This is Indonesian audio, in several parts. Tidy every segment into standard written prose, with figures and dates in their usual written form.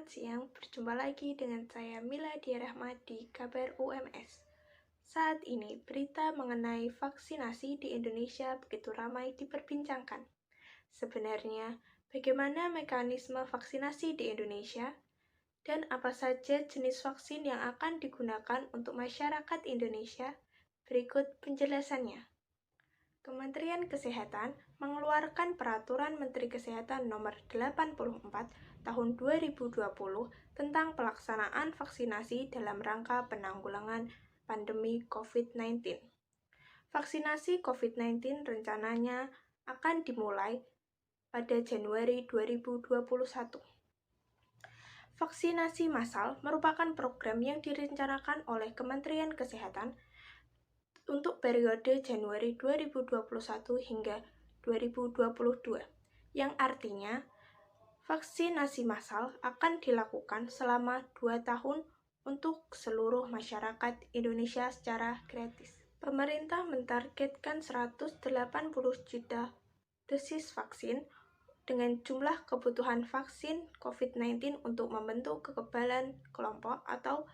Selamat siang, berjumpa lagi dengan saya Miladia Rahma di Kabar UMS. Saat ini, berita mengenai vaksinasi di Indonesia begitu ramai diperbincangkan. Sebenarnya, bagaimana mekanisme vaksinasi di Indonesia? Dan apa saja jenis vaksin yang akan digunakan untuk masyarakat Indonesia? Berikut penjelasannya. Kementerian Kesehatan mengeluarkan Peraturan Menteri Kesehatan Nomor 84 Tahun 2020 tentang pelaksanaan vaksinasi dalam rangka penanggulangan pandemi COVID-19. Vaksinasi COVID-19 rencananya akan dimulai pada Januari 2021. Vaksinasi massal merupakan program yang direncanakan oleh Kementerian Kesehatan untuk periode Januari 2021 hingga 2022, yang artinya vaksinasi massal akan dilakukan selama 2 tahun untuk seluruh masyarakat Indonesia secara gratis. Pemerintah mentargetkan 180 juta dosis vaksin dengan jumlah kebutuhan vaksin COVID-19 untuk membentuk kekebalan kelompok atau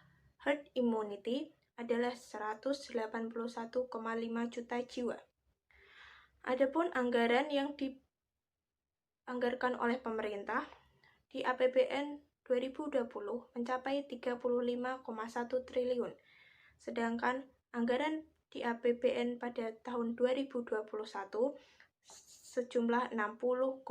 herd immunity adalah 181,5 juta jiwa. Adapun anggaran yang dianggarkan oleh pemerintah di APBN 2020 mencapai 35,1 triliun, sedangkan anggaran di APBN pada tahun 2021 sejumlah 60,1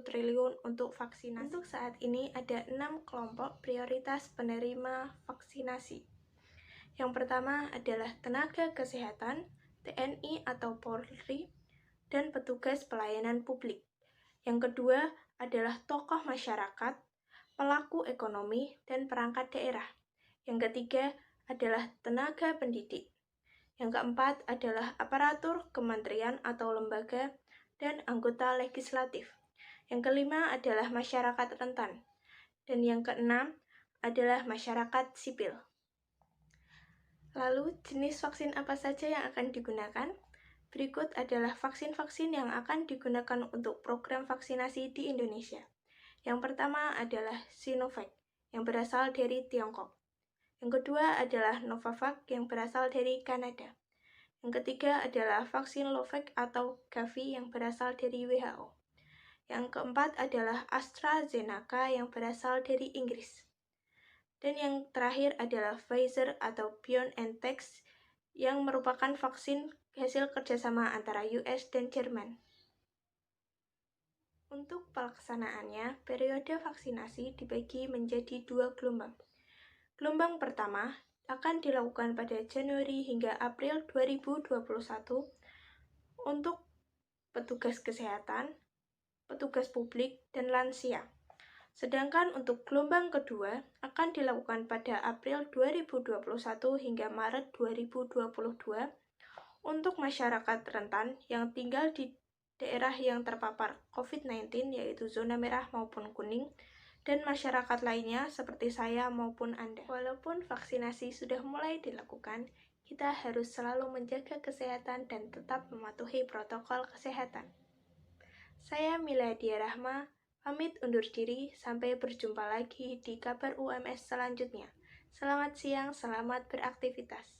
triliun untuk vaksinasi. Untuk saat ini ada 6 kelompok prioritas penerima vaksinasi. Yang pertama adalah tenaga kesehatan, TNI atau Polri, dan petugas pelayanan publik. Yang kedua adalah tokoh masyarakat, pelaku ekonomi, dan perangkat daerah. Yang ketiga adalah tenaga pendidik. Yang keempat adalah aparatur kementerian atau lembaga dan anggota legislatif. Yang kelima adalah masyarakat rentan. Dan yang keenam adalah masyarakat sipil. Lalu, jenis vaksin apa saja yang akan digunakan? Berikut adalah vaksin-vaksin yang akan digunakan untuk program vaksinasi di Indonesia. Yang pertama adalah Sinovac, yang berasal dari Tiongkok. Yang kedua adalah Novavax, yang berasal dari Kanada. Yang ketiga adalah vaksin Lovax atau Gavi, yang berasal dari WHO. Yang keempat adalah AstraZeneca, yang berasal dari Inggris. Dan yang terakhir adalah Pfizer atau BioNTech yang merupakan vaksin hasil kerjasama antara US dan Jerman. Untuk pelaksanaannya, periode vaksinasi dibagi menjadi 2 gelombang. Gelombang pertama akan dilakukan pada Januari hingga April 2021 untuk petugas kesehatan, petugas publik, dan lansia. Sedangkan untuk gelombang kedua akan dilakukan pada April 2021 hingga Maret 2022 untuk masyarakat rentan yang tinggal di daerah yang terpapar COVID-19 yaitu zona merah maupun kuning, dan masyarakat lainnya seperti saya maupun Anda. Walaupun vaksinasi sudah mulai dilakukan, kita harus selalu menjaga kesehatan dan tetap mematuhi protokol kesehatan. Saya Miladia Rahma, pamit undur diri, sampai berjumpa lagi di Kabar UMS selanjutnya. Selamat siang, selamat beraktivitas.